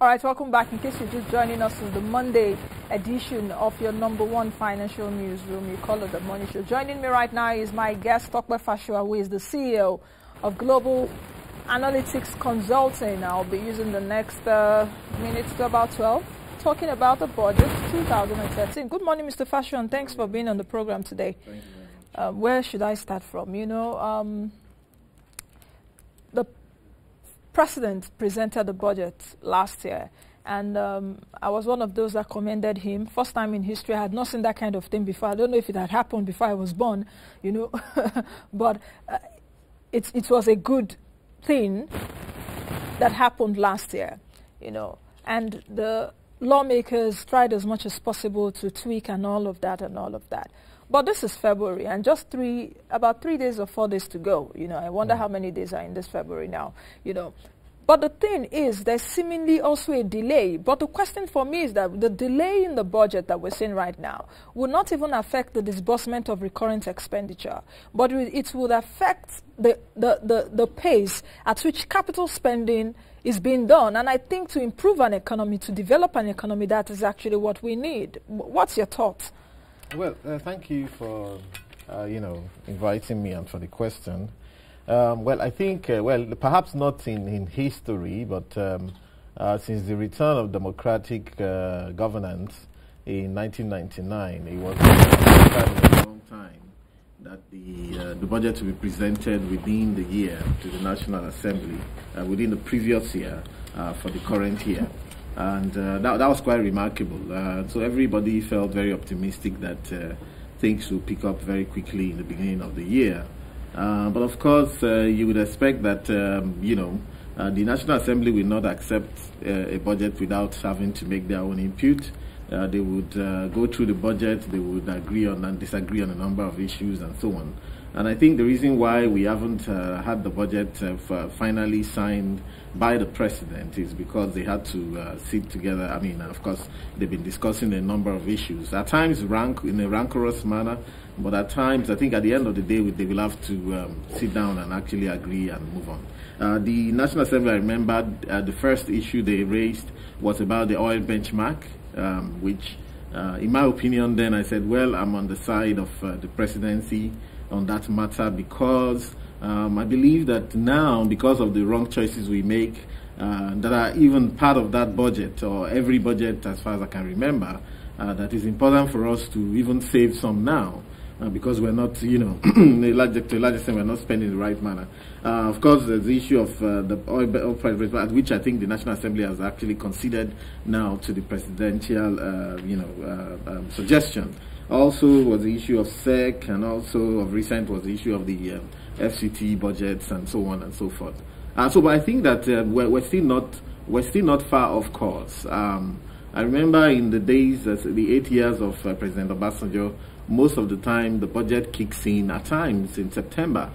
All right, welcome back. In case you're just joining us on the Monday edition of your number one financial newsroom, you call it the Money Show. Joining me right now is my guest, Tope Fasua, who is the CEO of Global Analytics Consulting. I'll be using the next minutes to about 12, talking about the budget 2013. Good morning, Mr. Fasua, and thanks for being on the program today. Thank you very much. Where should I start from? You know, the President presented the budget last year, and I was one of those that commended him. First time in history, I had not seen that kind of thing before. I don't know if it had happened before I was born, you know, but it was a good thing that happened last year, you know, and the lawmakers tried as much as possible to tweak and all of that. But this is February, and just about 3 days or 4 days to go. You know, I wonder how many days are in this February now, you know. But the thing is, there's seemingly also a delay. But the question for me is that the delay in the budget that we're seeing right now will not even affect the disbursement of recurrent expenditure, but it would affect the pace at which capital spending is being done. And I think to improve an economy, to develop an economy, that is actually what we need. What's your thoughts? Well, thank you for, inviting me and for the question. Well, I think, perhaps not in history, but since the return of democratic governance in 1999, it was a long time that the budget to be presented within the year to the National Assembly, within the previous year for the current year. And that was quite remarkable. So everybody felt very optimistic that things will pick up very quickly in the beginning of the year. But of course, you would expect that, the National Assembly will not accept a budget without having to make their own input. They would go through the budget, they would agree on and disagree on a number of issues and so on. And I think the reason why we haven't had the budget finally signed by the President is because they had to sit together. I mean, of course, they've been discussing a number of issues, at times in a rancorous manner, but at times, I think at the end of the day, they will have to sit down and actually agree and move on. The National Assembly, I remember, the first issue they raised was about the oil benchmark, which, in my opinion, then I said, well, I'm on the side of the presidency on that matter, because I believe that now, because of the wrong choices we make that are even part of that budget, or every budget as far as I can remember, that is important for us to even save some now, because we're not, to a large extent, we're not spending in the right manner. Of course, there's the issue of the oil price, at which I think the National Assembly has actually considered now to the presidential, suggestion. Also was the issue of SEC, and also of recent was the issue of the FCT budgets and so on and so forth. But I think that we're still not far off course. I remember in the days, the 8 years of President Obasanjo, most of the time the budget kicks in at times in September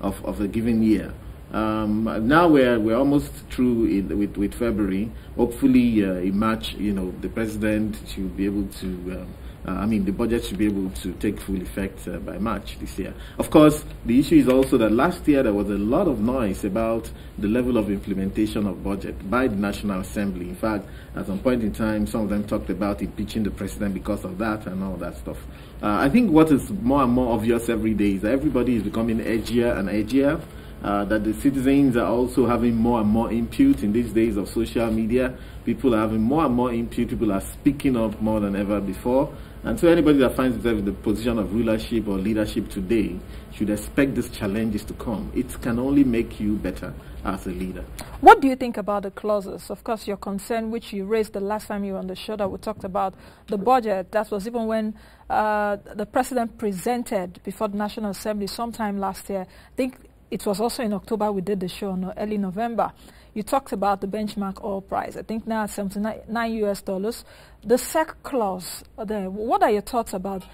of a given year. Now we're almost through with February. Hopefully in March, the president should be able to. The budget should be able to take full effect by March this year. Of course, the issue is also that last year there was a lot of noise about the level of implementation of budget by the National Assembly. In fact, at some point in time, some of them talked about impeaching the president because of that and all that stuff. I think what is more and more obvious every day is that everybody is becoming edgier and edgier. That the citizens are also having more and more input in these days of social media. People are having more and more input. People are speaking up more than ever before. And so anybody that finds himself in the position of rulership or leadership today should expect these challenges to come. It can only make you better as a leader. What do you think about the clauses? Of course, your concern, which you raised the last time you were on the show, that we talked about the budget. That was even when the president presented before the National Assembly sometime last year. I think it was also in October we did the show, in early November. You talked about the benchmark oil price. I think now $79 US. The SEC clause there. What are your thoughts about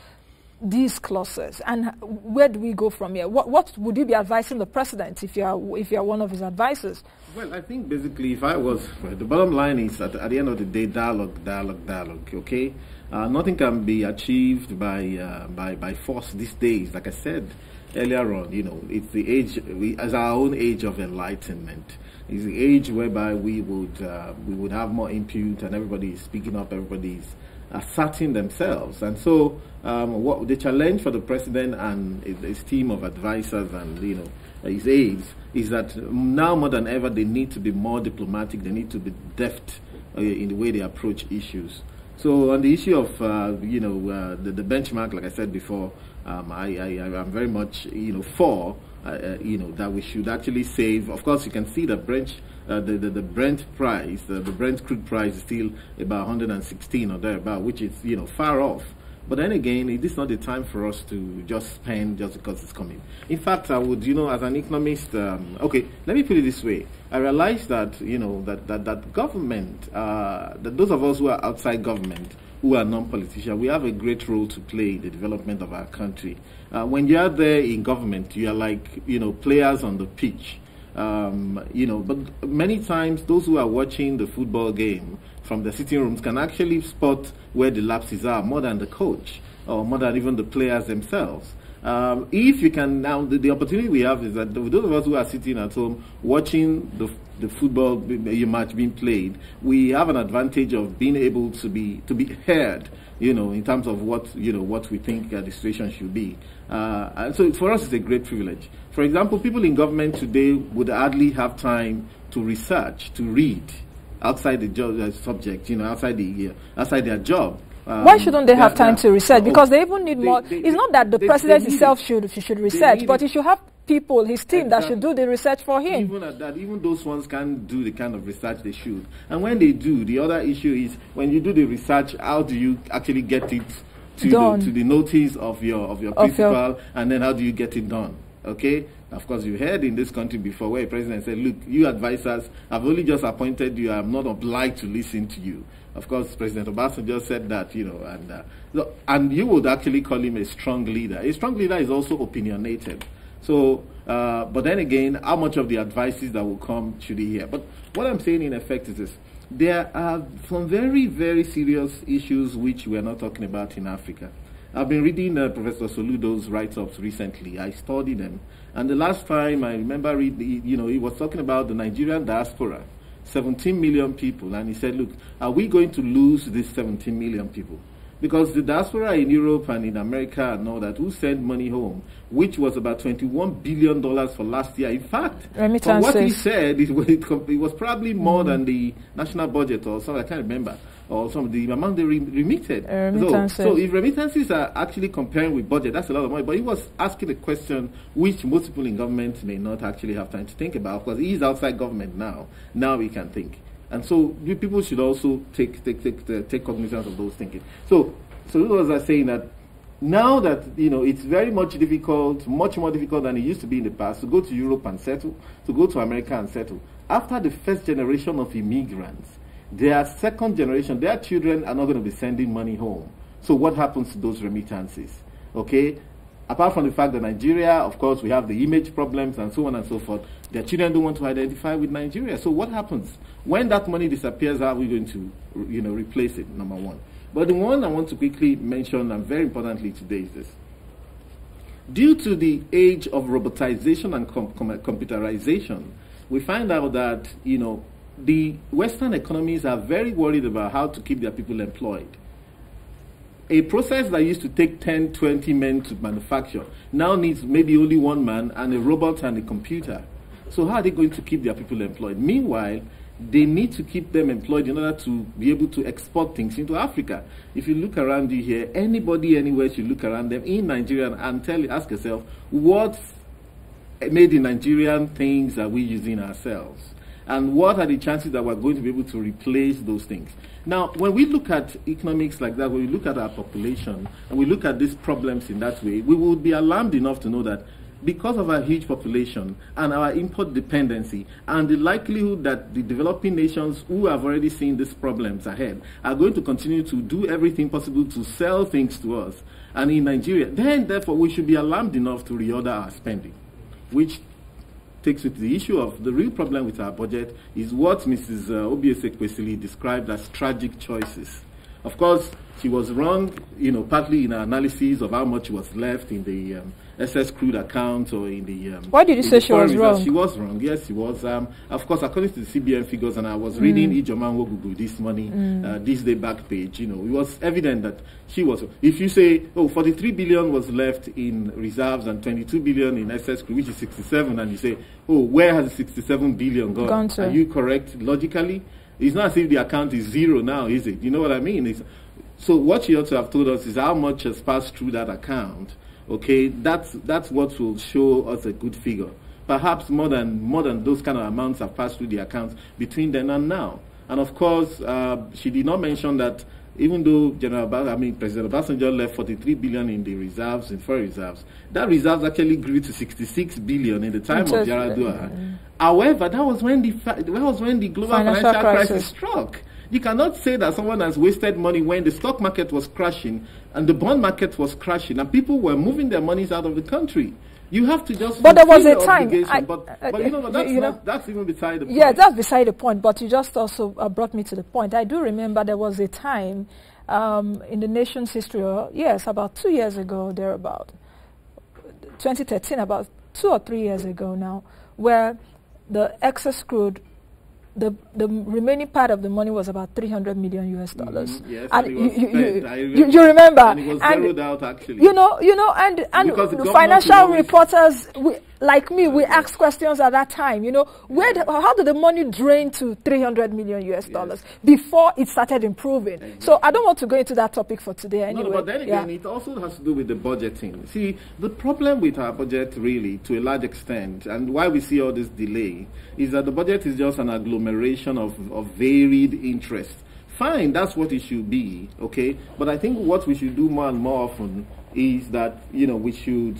these clauses, and where do we go from here? What would you be advising the president if you are one of his advisors? Well, I think basically, if I was, the bottom line is at the end of the day, dialogue. Okay, nothing can be achieved by force these days. Like I said earlier on, it's the age, as our own age of enlightenment. It's the age whereby we would have more input, and everybody is speaking up, everybody is asserting themselves. And so what the challenge for the president and his team of advisors and his aides is that now more than ever they need to be more diplomatic, they need to be deft in the way they approach issues. So on the issue of the benchmark, like I said before, I'm very much for that we should actually save. Of course, you can see that the Brent price, the Brent crude price is still about 116 or thereabout, which is far off. But then again, it is not the time for us to just spend just because it's coming. In fact, I would, as an economist, okay, let me put it this way. I realize that, that government, that those of us who are outside government, who are non-politicians, we have a great role to play in the development of our country. When you are there in government, you are like, players on the pitch. But many times those who are watching the football game from the sitting rooms can actually spot where the lapses are more than the coach or more than even the players themselves. If you can now, the opportunity we have is that those of us who are sitting at home watching the football match being played, we have an advantage of being able to be heard, in terms of what we think the situation should be. And so for us, it's a great privilege. For example, people in government today would hardly have time to research, to read outside the job subject, outside their job. Why shouldn't they have time to research? Because they even need more. It's not that the president himself should research, but he should have people, his team, that should do the research for him. Even at that, even those ones can't do the kind of research they should. And when they do, the other issue is when you do the research, how do you actually get it to the notice of your principal, and then how do you get it done? Okay? Of course, you heard in this country before where a president said, look, you advisors, I've only just appointed you, I'm not obliged to listen to you. Of course, President Obasanjo said that, and you would actually call him a strong leader. A strong leader is also opinionated. So, but then again, how much of the advices that will come should he hear? But what I'm saying in effect is this. There are some very, very serious issues which we are not talking about in Africa. I've been reading Professor Soludo's write-ups recently. I studied them. And the last time I remember reading, he was talking about the Nigerian diaspora, 17 million people. And he said, look, are we going to lose these 17 million people? Because the diaspora in Europe and in America and all that, who sent money home, which was about $21 billion for last year. In fact, from what he said, it was probably more than the national budget or something, I can't remember, or some of the amount they remitted. So if remittances are actually comparing with budget, that's a lot of money. But he was asking a question which most people in government may not actually have time to think about, because he is outside government now. Now he can think. And so people should also take cognizance of those thinking. So those are saying that now that it's very much more difficult than it used to be in the past to go to Europe and settle, to go to America and settle. After the first generation of immigrants, their second generation, their children are not going to be sending money home. So what happens to those remittances? Okay? Apart from the fact that Nigeria, of course, we have the image problems and so on and so forth, their children don't want to identify with Nigeria. So what happens? When that money disappears, how are we going to replace it, number one? But the one I want to quickly mention, and very importantly today, is this. Due to the age of robotization and computerization, we find out that, the Western economies are very worried about how to keep their people employed. A process that used to take 10, 20 men to manufacture now needs maybe only one man and a robot and a computer. So how are they going to keep their people employed? Meanwhile, they need to keep them employed in order to be able to export things into Africa. If you look around you here, anybody anywhere should look around them in Nigeria and ask yourself, what made in Nigerian things are we using ourselves? And what are the chances that we're going to be able to replace those things? Now, when we look at economics like that, when we look at our population, and we look at these problems in that way, we would be alarmed enough to know that because of our huge population and our import dependency and the likelihood that the developing nations who have already seen these problems ahead are going to continue to do everything possible to sell things to us, and in Nigeria, then therefore we should be alarmed enough to reorder our spending, which takes with the issue of the real problem with our budget is what Mrs. Obiese-Kwesili described as tragic choices. Of course, she was wrong, partly in her analysis of how much was left in the SS crude account or in the... Why did you say she was wrong? She was wrong, yes, she was. Of course, according to the CBN figures, and I was reading Ijoma Nwogugu this morning, this day back page, it was evident that she was... If you say, 43 billion was left in reserves and 22 billion in SS crude, which is 67, and you say, where has the 67 billion gone? Are you correct logically? It's not as if the account is zero now, is it? You know what I mean? So what she ought to have told us is how much has passed through that account. Okay, that's what will show us a good figure. Perhaps more than those kind of amounts have passed through the accounts between then and now. And of course, she did not mention that even though President Obasanjo left 43 billion in the reserves, in foreign reserves, that reserves actually grew to 66 billion in the time of Yaradua. However, that was when the global financial crisis struck. You cannot say that someone has wasted money when the stock market was crashing and the bond market was crashing and people were moving their monies out of the country. You have to just... But there was a time... that's even beside the point. Yeah, that's beside the point, but you just also brought me to the point. I do remember there was a time in the nation's history, about 2 years ago, thereabout, 2013, about 2 or 3 years ago now, where the excess crude, the remaining part of the money was about $300 million US dollars. Yes, and you remember, and it was zeroed out actually. And the financial reporters like me, we asked questions at that time. How did the money drain to $300 million US dollars before it started improving? Exactly. So I don't want to go into that topic for today anyway. No, but then again, it also has to do with the budgeting. See, the problem with our budget, really, to a large extent, and why we see all this delay, is that the budget is just an agglomeration of varied interests. Fine, that's what it should be, okay? But I think what we should do more and more often is that, we should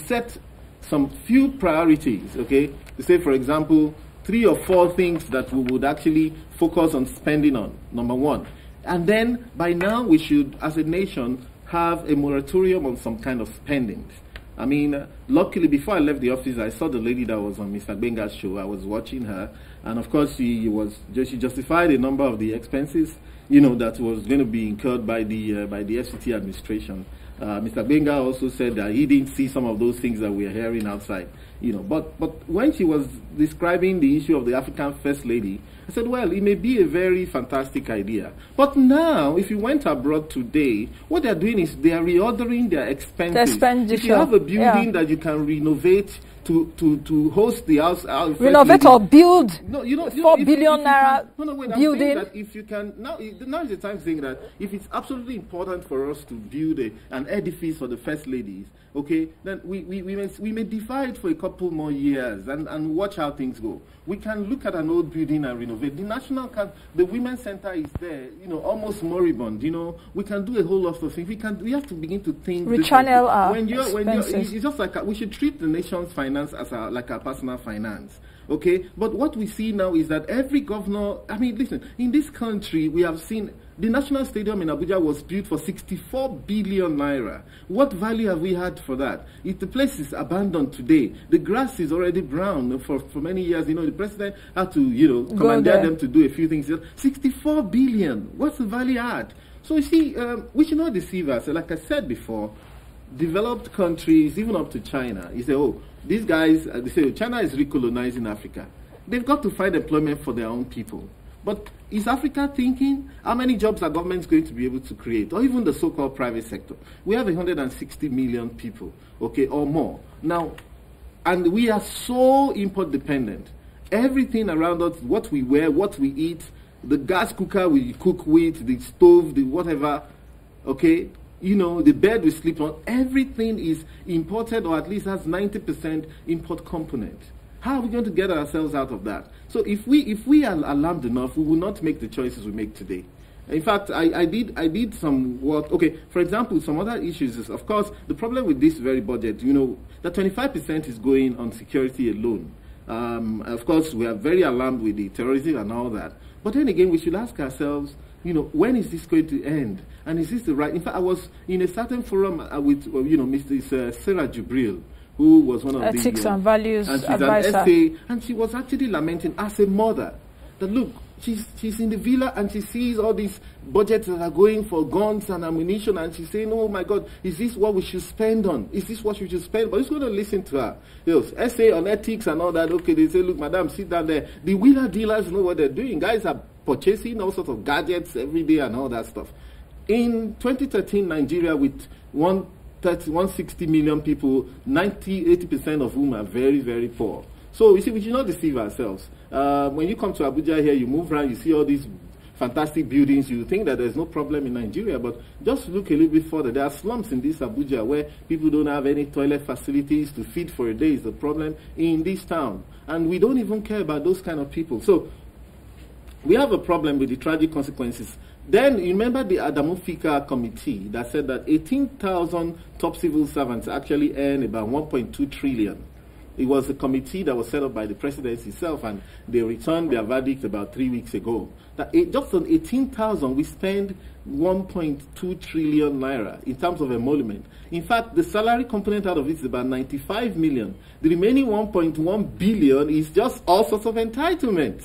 set some few priorities, okay? To say, for example, 3 or 4 things that we would actually focus on spending on, number one. And then, by now, we should, as a nation, have a moratorium on some kind of spending. I mean, luckily, before I left the office, I saw the lady that was on Mr. Benga's show. I was watching her, and of course, she justified a number of the expenses, that was going to be incurred by the FCT administration. Mr. Benga also said that he didn't see some of those things that we are hearing outside, But when she was describing the issue of the African First Lady, I said, well, it may be a very fantastic idea. But now, if you went abroad today, what they're doing is they are reordering their expenses. If you have a building that you can renovate to host the house, renovate or build 4 billion naira building. That if you can now is the time saying that if it's absolutely important for us to build an edifice for the first ladies, okay, then we may divide for a couple more years and watch how things go. We can look at an old building and renovate. The Women's Center is there, almost moribund. We can do a whole lot of things. We have to begin to think. Rechannel our expenses. It's just like we should treat the nation's finance as like our personal finance. Okay, but what we see now is that every governor. I mean, listen. In this country, we have seen. The National Stadium in Abuja was built for 64 billion naira. What value have we had for that? If the place is abandoned today, the grass is already brown for many years. The president had to, commandeer them to do a few things. 64 billion. What's the value add? So you see, we should not deceive us. Like I said before, developed countries, even up to China, you say, these guys, they say, China is recolonizing Africa. They've got to find employment for their own people. But is Africa thinking how many jobs are governments going to be able to create, or even the so-called private sector? We have 160 million people, okay, or more. Now, and we are so import dependent. Everything around us, what we wear, what we eat, the gas cooker we cook with, the stove, the whatever, okay, the bed we sleep on, everything is imported or at least has 90% import component. How are we going to get ourselves out of that? So if we are alarmed enough, we will not make the choices we make today. In fact, I did some work. Okay, for example, some other issues is, of course, the problem with this very budget, that 25% is going on security alone. Of course, we are very alarmed with the terrorism and all that. But then again, we should ask ourselves, when is this going to end? And is this the right? In fact, I was in a certain forum with, Mr. Sarah Jubril, who was one of ethics and values and she's advisor. An essay, and she was actually lamenting as a mother that, look, she's in the villa and she sees all these budgets that are going for guns and ammunition, and she's saying, oh my God, is this what we should spend on? Is this what we should spend? But who's going to listen to her? Essay on ethics and all that. Okay, they say, look, madam, sit down there. The wheeler dealers know what they're doing. Guys are purchasing all sorts of gadgets every day and all that stuff. In 2013, Nigeria, with 160 million people, 80% of whom are very, very poor. So, you see, we should not deceive ourselves. When you come to Abuja here, you move around, you see all these fantastic buildings, you think that there's no problem in Nigeria, but just look a little bit further. There are slums in this Abuja where people don't have any toilet facilities to feed for a day is the problem in this town. And we don't even care about those kind of people. So, we have a problem with the tragic consequences. Then, you remember the Adamu Fika committee that said that 18,000 top civil servants actually earn about 1.2 trillion. It was a committee that was set up by the presidency itself, and they returned their verdict about 3 weeks ago. That just on 18,000, we spend 1.2 trillion naira in terms of emolument. In fact, the salary component out of it is about 95 million. The remaining 1.1 billion is just all sorts of entitlements.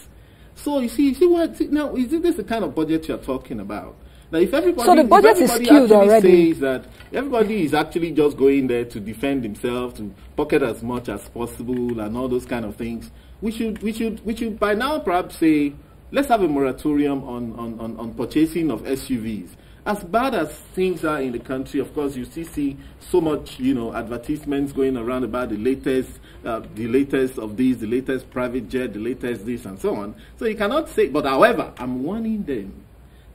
So you see what? Now, is this the kind of budget you're talking about? Now, if everybody, so the budget is skewed already. Says that everybody is actually just going there to defend himself, to pocket as much as possible, and all those kind of things, we should by now perhaps say, let's have a moratorium on purchasing of SUVs. As bad as things are in the country, of course, you still see so much, advertisements going around about the latest of these, the latest private jet, the latest this, and so on. So you cannot say, but however, I'm warning them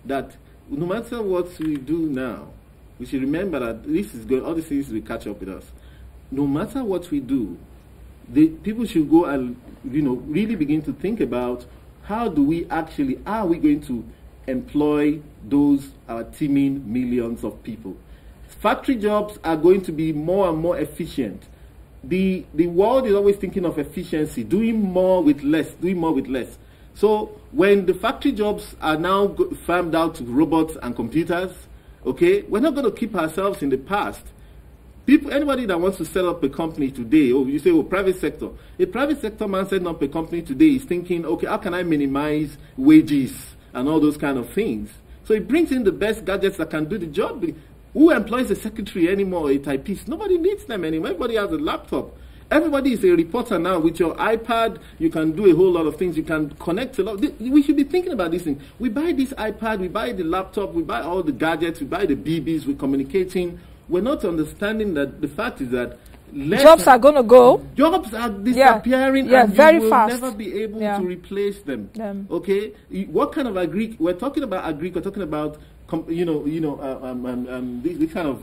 that no matter what we do now, we should remember that all these things will catch up with us. No matter what we do, people should go and, really begin to think about how are we going to employ our teeming millions of people. Factory jobs are going to be more and more efficient. The world is always thinking of efficiency, doing more with less. So when the factory jobs are now farmed out to robots and computers, okay, we're not going to keep ourselves in the past. Anybody that wants to set up a company today, you say, private sector. A private sector man setting up a company today is thinking, okay, how can I minimize wages and all those kind of things? So it brings in the best gadgets that can do the job. Who employs a secretary anymore, a typist? Nobody needs them anymore. Everybody has a laptop. Everybody is a reporter now. With your iPad, you can do a whole lot of things. You can connect a lot. We should be thinking about this thing. We buy this iPad, we buy the laptop, we buy all the gadgets, we buy the BBs, we're communicating. We're not understanding that the fact is that jobs are going to go. Jobs are disappearing, and very will fast. Never be able to replace them. Okay, what kind of agri? We're talking about agri. We're talking about this kind of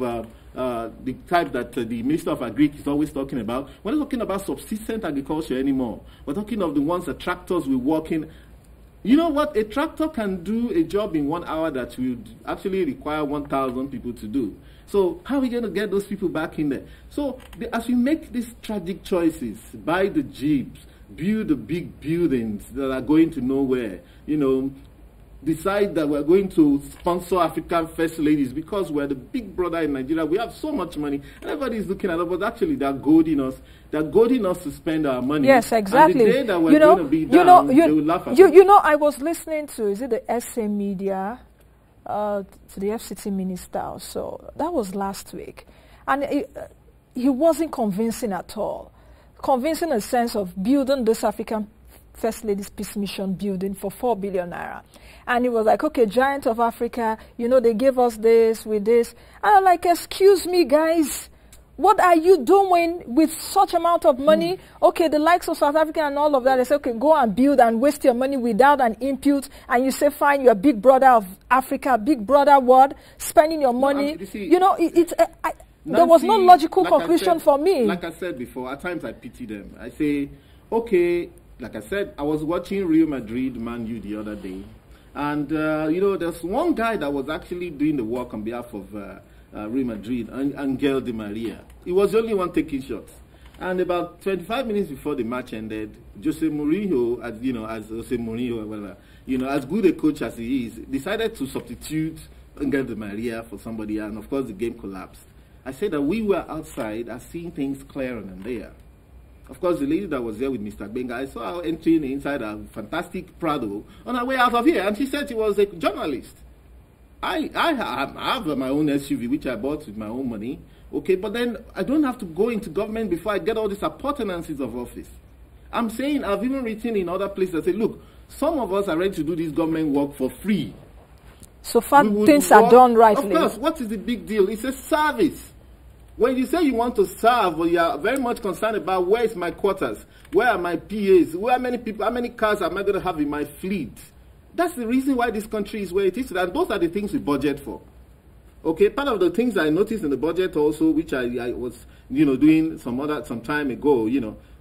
the type that the Minister of Agri is always talking about. We're not talking about subsistence agriculture anymore. We're talking of the ones that tractors will work in. You know what? A tractor can do a job in 1 hour that would actually require 1,000 people to do. So how are we going to get those people back in there? So as we make these tragic choices, buy the jeeps, build the big buildings that are going to nowhere, decide that we're going to sponsor African first ladies because we're the big brother in Nigeria. We have so much money. And everybody's looking at us, but actually they're goading us. They're goading us to spend our money. Yes, exactly. And the day that we're going to be down, they will laugh at us. I was listening to, is it the SA Media, to the FCT minister. So that was last week. And he wasn't convincing at all. Convincing in a sense of building this African First Ladies Peace Mission building for 4 billion naira. And he was like, okay, Giant of Africa, they gave us this with this. And I'm like, excuse me, guys. What are you doing with such amount of money? Okay, the likes of South Africa and all of that, they say, okay, go and build and waste your money without an input. And you say, fine, you're a big brother of Africa, big brother world, spending your money. There was no logical conclusion for me. Like I said before, at times I pity them. I say, okay, like I said, I was watching Real Madrid, Man U the other day. And, there's one guy that was actually doing the work on behalf of Real Madrid, Angel Di Maria. He was the only one taking shots. And about 25 minutes before the match ended, Jose Mourinho, as good a coach as he is, decided to substitute Angel Di Maria for somebody, and of course the game collapsed. I said that we were outside and seeing things clearer than there. Of course, the lady that was there with Mr. Benga, I saw her entering inside a fantastic Prado on her way out of here, and she said she was a journalist. I have my own SUV, which I bought with my own money, okay, but then I don't have to go into government before I get all these appurtenances of office. I'm saying, I've even written in other places, I say, look, some of us are ready to do this government work for free. So far, things are done rightly. Of course, what is the big deal? It's a service. When you say you want to serve, but you are very much concerned about where is my quarters, where are my PAs, where are many people, how many cars am I going to have in my fleet? That's the reason why this country is where it is, and those are the things we budget for. Okay, part of the things I noticed in the budget also, which I was, doing some time ago,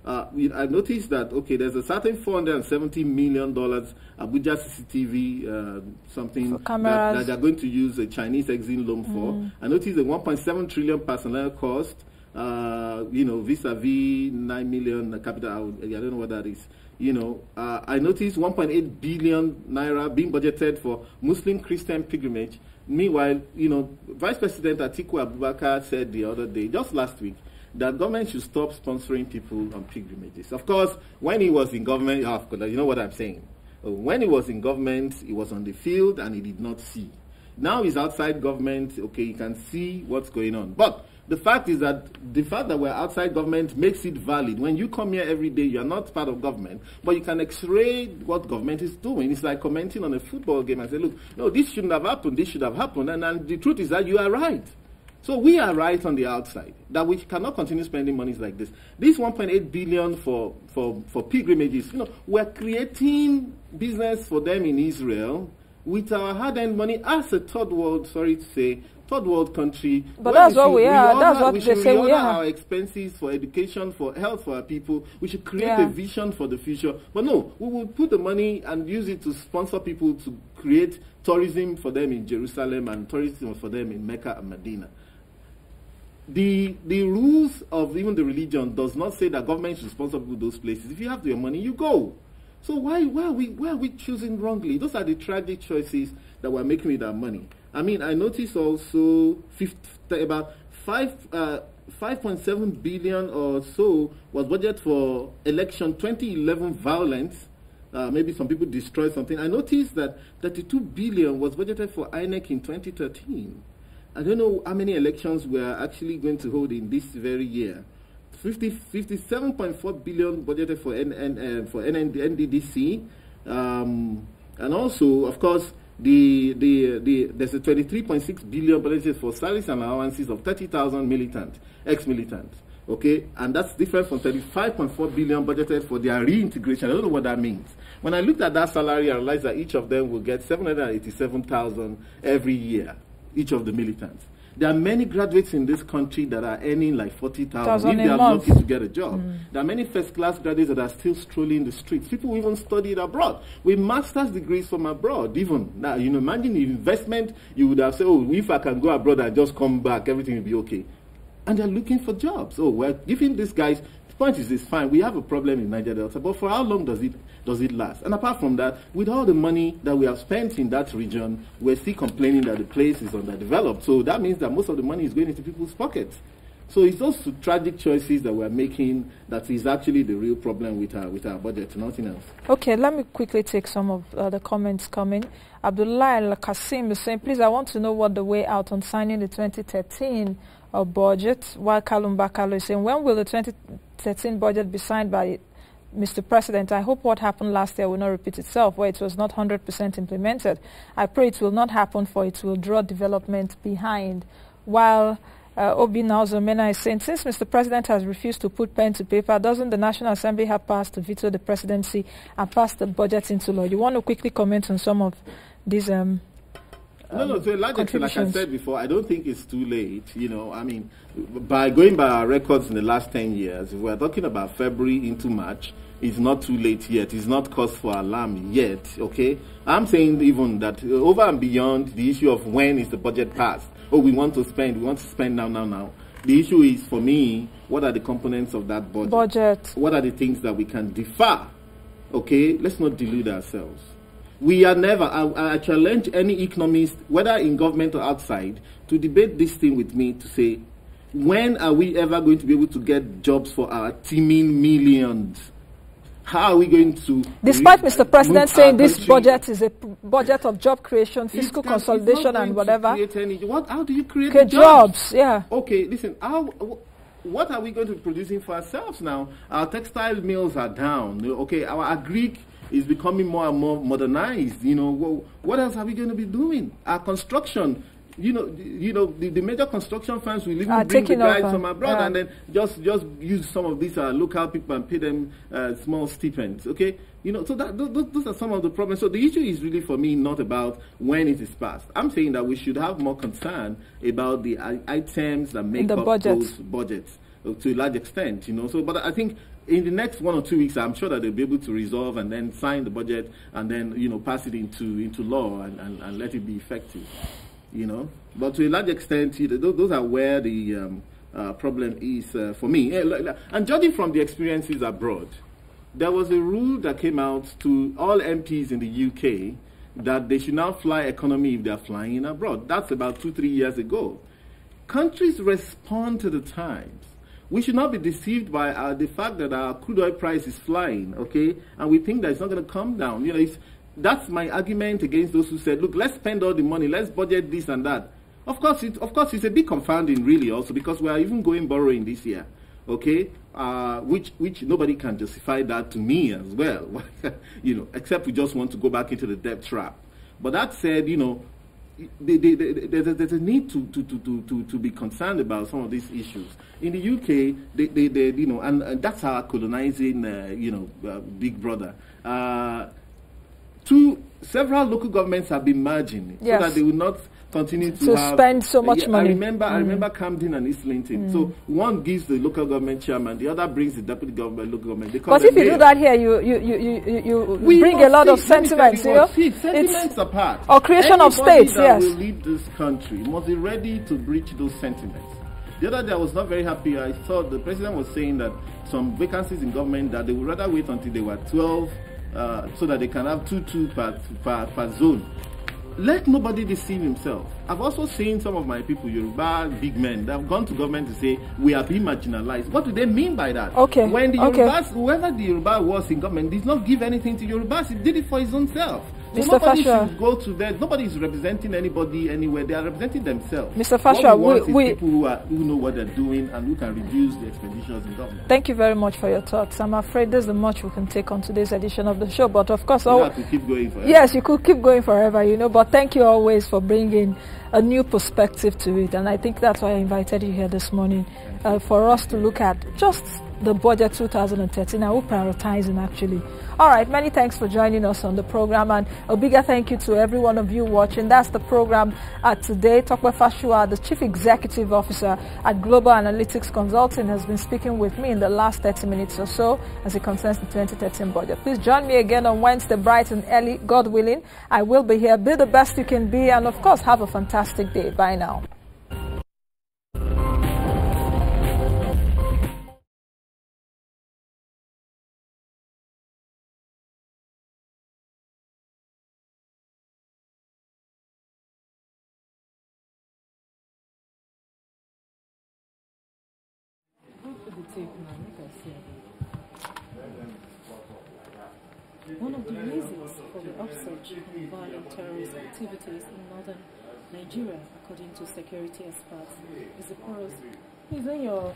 I noticed that, okay, there's a certain $470 million Abuja CCTV something that they're going to use a Chinese Exim loan for. I noticed the 1.7 trillion personnel cost, vis-a-vis 9 million capital, I don't know what that is. I noticed 1.8 billion naira being budgeted for Muslim Christian pilgrimage. Meanwhile, Vice President Atiku Abubakar said the other day, just last week, that government should stop sponsoring people on pilgrimages. Of course, when he was in government, you know what I'm saying. When he was in government, he was on the field and he did not see. Now he's outside government, okay, he can see what's going on. But the fact is that the fact that we're outside government makes it valid. When you come here every day, you're not part of government, but you can x-ray what government is doing. It's like commenting on a football game and say, look, no, this shouldn't have happened, this should have happened. And the truth is that you are right. So we are right on the outside, that we cannot continue spending monies like this. This 1.8 billion for pilgrimages, we're creating business for them in Israel with our hard-earned money as a third world country. But that's what we are. That's what they say we are. Our expenses for education, for health, for our people. We should create a vision for the future. But no, we will put the money and use it to sponsor people to create tourism for them in Jerusalem and tourism for them in Mecca and Medina. The rules of even the religion does not say that government should sponsor people those places. If you have your money, you go. So why are we choosing wrongly? Those are the tragic choices that we're making with our money. I mean, I noticed also about 5.7 billion or so was budgeted for election 2011 violence. Maybe some people destroyed something. I noticed that 32 billion was budgeted for INEC in 2013. I don't know how many elections we are actually going to hold in this very year. 57.4 billion budgeted for NDDC, and also, of course, there's a 23.6 billion budgeted for salaries and allowances of 30,000 ex-militants. Okay, and that's different from 35.4 billion budgeted for their reintegration. I don't know what that means. When I looked at that salary, I realized that each of them will get 787,000 every year. Each of the militants. There are many graduates in this country that are earning like 40,000 if they are lucky to get a job. There are many first-class graduates that are still strolling the streets. People who even studied abroad with master's degrees from abroad. Even now, imagine the investment you would have said, oh, if I can go abroad and just come back, everything will be okay. And they're looking for jobs. Oh, we're giving these guys. The point is, it's fine. We have a problem in Niger Delta, but for how long does it last? And apart from that, with all the money that we have spent in that region, we're still complaining that the place is underdeveloped. So that means that most of the money is going into people's pockets. So it's those tragic choices that we're making that is actually the real problem with our budget, nothing else. Okay, let me quickly take some of the comments coming. Abdullah Al-Qasim is saying, please, I want to know what the way out on signing the 2013 budget. While Kalum Bakalo is saying, when will the 2013 budget be signed by Mr. President? I hope what happened last year will not repeat itself, where it was not 100% implemented. I pray it will not happen, for it will draw development behind. While Obi Nauzomena is saying, since Mr. President has refused to put pen to paper, doesn't the National Assembly have powers to veto the presidency and pass the budget into law? You want to quickly comment on some of these No, to a large extent, like I said before, I don't think it's too late. I mean, by going by our records in the last 10 years, if we're talking about February into March, it's not too late yet. It's not cause for alarm yet, okay? I'm saying even that over and beyond the issue of when is the budget passed. Oh, we want to spend now. The issue is, for me, what are the components of that budget? What are the things that we can defer? Okay, let's not delude ourselves. We are never, I challenge any economist, whether in government or outside, to debate this thing with me to say, when are we ever going to be able to get jobs for our teeming millions? How are we going to... Despite Mr. President saying this budget is a budget of job creation, fiscal consolidation and whatever. How do you create jobs? Yeah. Okay, listen, what are we going to be producing for ourselves now? Our textile mills are down. Okay, our agric is becoming more and more modernized. You know, what else are we going to be doing? Our construction, the major construction firms will even bring the guys from abroad and then just use some of these local people and pay them small stipends. Okay, so those are some of the problems. So the issue is really for me not about when it is passed. I'm saying that we should have more concern about the items that make up those budgets to a large extent. So but I think in the next 1 or 2 weeks, I'm sure that they'll be able to resolve and then sign the budget and then pass it into law and let it be effective. But to a large extent, those are where the problem is for me. And judging from the experiences abroad, there was a rule that came out to all MPs in the UK that they should now fly economy if they are flying abroad. That's about 2-3 years ago. Countries respond to the times. We should not be deceived by the fact that our crude oil price is flying, okay? And we think that it's not going to come down. That's my argument against those who said, look, let's spend all the money, let's budget this and that. Of course, it's a bit confounding, really, also, because we are even going borrowing this year, okay? Which nobody can justify that to me as well, except we just want to go back into the debt trap. But that said, there's a need to be concerned about some of these issues. In the UK, and that's our colonizing, big brother. Several local governments have been merging so that they will not continue to spend so much money. I remember Camden and Islington. So one gives the local government chairman, the other brings the deputy government, local government. But if you do that here, you bring a lot of sentiments. Sentiments apart. Or creation of states. Yes. Will lead this country must be ready to breach those sentiments. The other day I was not very happy. I thought the president was saying that some vacancies in government that they would rather wait until they were 12. So that they can have 2 per zone. Let nobody deceive himself. I've also seen some of my people, Yoruba big men, that have gone to government to say, we are being marginalized. What do they mean by that? Okay. When the Yorubas, whoever the Yoruba was in government, did not give anything to Yorubas, he did it for his own self. So Mr. nobody Fasua, should go to that. Nobody is representing anybody anywhere. They are representing themselves. Mr. Fasua, we people who know what they're doing and who can reduce the expenditures in government. Thank you very much for your thoughts. I'm afraid there's not much we can take on today's edition of the show, but of course, you have to keep going forever. Yes, you could keep going forever, But thank you always for bringing a new perspective to it, and I think that's why I invited you here this morning for us to look at just the budget 2013 and we're prioritizing actually. All right, many thanks for joining us on the program, and a bigger thank you to every one of you watching. That's the program today. Tope Fasua, the Chief Executive Officer at Global Analytics Consulting, has been speaking with me in the last 30 minutes or so as it concerns the 2013 budget. Please join me again on Wednesday, bright and early, God willing. I will be here. Be the best you can be, and of course, have a fantastic day. Bye now. One of the reasons for the upsurge in violent terrorist activities in northern Nigeria, according to security experts, is the porous. Isn't your